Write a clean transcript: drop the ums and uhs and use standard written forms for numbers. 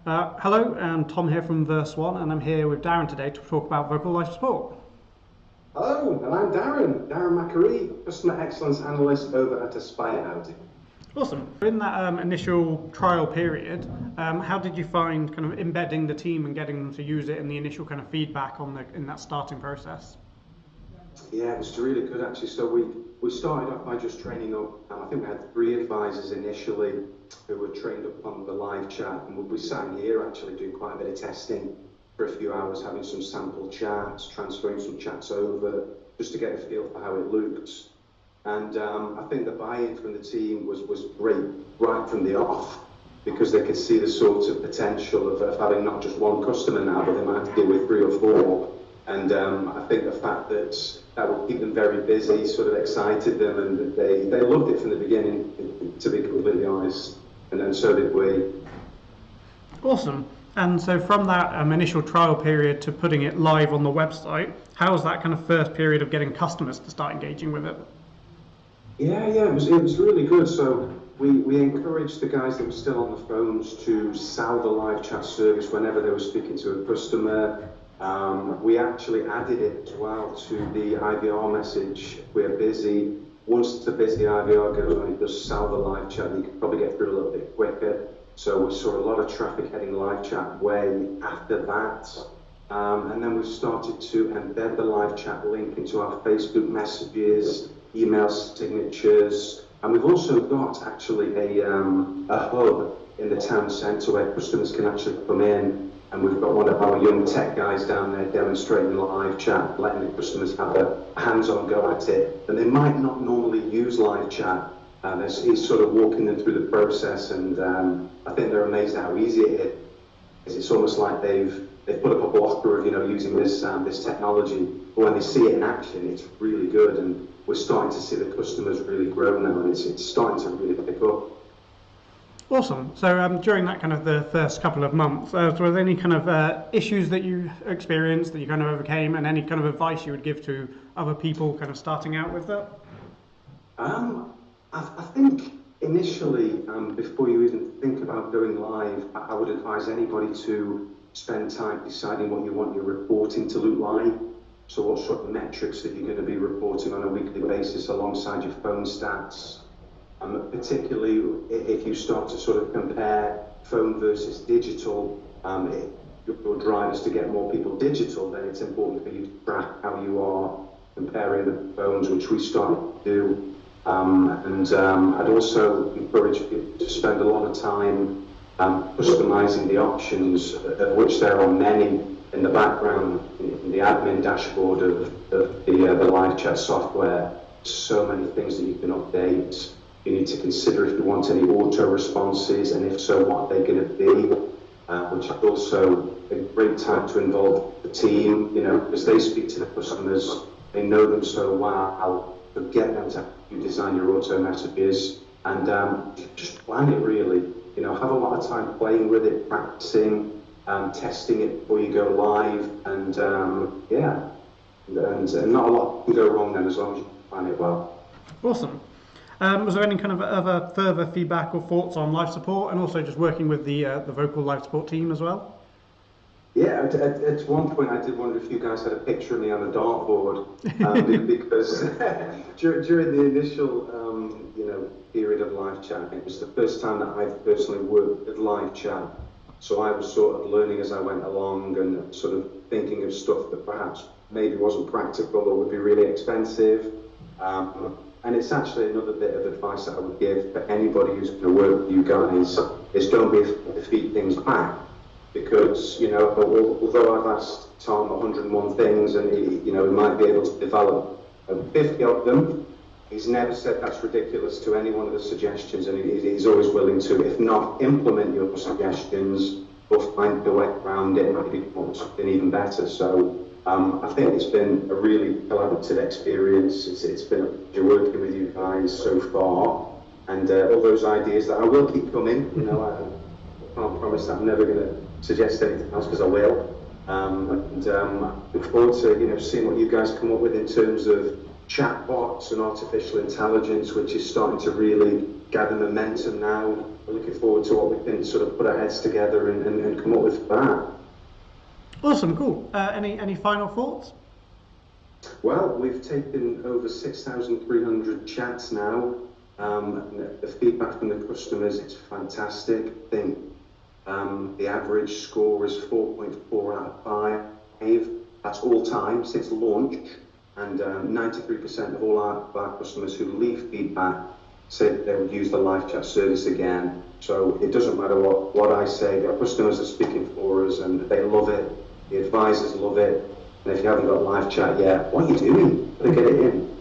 Hello, I'm Tom here from Verse One, and I'm here with Darren today to talk about Vocoll Life Support. Hello, and I'm Darren Macquarie, Customer Excellence Analyst over at Aspire Housing. Awesome. In that initial trial period, how did you find kind of embedding the team and getting them to use it in the initial kind of feedback in that starting process? Yeah, it was really good actually. So we started off by just training up. I think we had 3 advisors initially who were trained up on the live chat, and we sat in here actually doing quite a bit of testing for a few hours, having some sample chats, transferring some chats over, just to get a feel for how it looked. And I think the buy-in from the team was great right from the off, because they could see the sort of potential of having not just one customer now, but they might have to deal with 3 or 4. And I think the fact that would keep them very busy sort of excited them, and they loved it from the beginning, to be completely honest, and then so did we. Awesome. And so from that initial trial period to putting it live on the website, how was that kind of first period of getting customers to start engaging with it? Yeah, it was really good. So we encouraged the guys that were still on the phones to sell the live chat service whenever they were speaking to a customer. We actually added it as well to the IVR message. We're busy. Once the busy IVR goes on, it does sell the live chat. You can probably get through a little bit quicker. So we saw a lot of traffic heading live chat way after that. And then we've started to embed the live chat link into our Facebook messages, email signatures, and we've also got actually a hub in the town centre where customers can actually come in, and we've got one of our young tech guys down there demonstrating live chat, letting the customers have a hands-on go at it. And they might not normally use live chat, and he's sort of walking them through the process, and I think they're amazed at how easy it is. It's almost like they've put up a blocker of using this technology, but when they see it in action, it's really good, and we're starting to see the customers really grow now, and it's starting to really pick up. Awesome. So during that kind of the first couple of months, were there any kind of issues that you experienced that you kind of overcame, and any kind of advice you would give to other people kind of starting out with that? I think initially, before you even think about going live, I would advise anybody to spend time deciding what you want your reporting to look like. So what sort of metrics that you're going to be reporting on a weekly basis alongside your phone stats. Particularly if you start to sort of compare phone versus digital, your drive is to get more people digital, then it's important for you to track how you are comparing the phones, which we started to do. I'd also encourage you to spend a lot of time customizing the options, of which there are many in the background, in the admin dashboard of the live chat software. So many things that you can update. You need to consider if you want any auto responses, and if so, what they're going to be, which is also a great time to involve the team, because they speak to the customers, they know them so well, so get them to you design your auto messages, and just plan it really. Have a lot of time playing with it, practicing, testing it before you go live, and not a lot can go wrong then as long as you plan it well. Awesome. Was there any kind of other further feedback or thoughts on live support, and also just working with the Vocoll live support team as well? Yeah, at one point I did wonder if you guys had a picture of me on a dartboard, because during the initial period of live chat, it was the first time that I've personally worked with live chat. So I was sort of learning as I went along, and sort of thinking of stuff that perhaps maybe wasn't practical or would be really expensive. And it's actually another bit of advice that I would give for anybody who's going to work with you guys, is don't be afraid to feed things back. Because, although I've asked Tom 101 things, and he might be able to develop 50 of them, he's never said that's ridiculous to any one of the suggestions, and he's always willing to, if not implement your suggestions, or find a way around it and maybe come up with something even better. So I think it's been a really collaborative experience. It's been a pleasure working with you guys so far, and all those ideas that I will keep coming. I can't promise that I'm never going to suggest anything else, because I will. Look forward to seeing what you guys come up with in terms of chatbots and artificial intelligence, which is starting to really gather momentum now. We're looking forward to what we can sort of put our heads together and come up with for that. Awesome, cool. Any final thoughts? Well, we've taken over 6,300 chats now. The feedback from the customers is fantastic. I think the average score is 4.4 out of 5. That's all time since launch. And 93% of all our customers who leave feedback said they would use the live chat service again. So it doesn't matter what I say, our customers are speaking for us and they love it. The advisors love it. And if you haven't got live chat yet, what are you doing? Better get it in.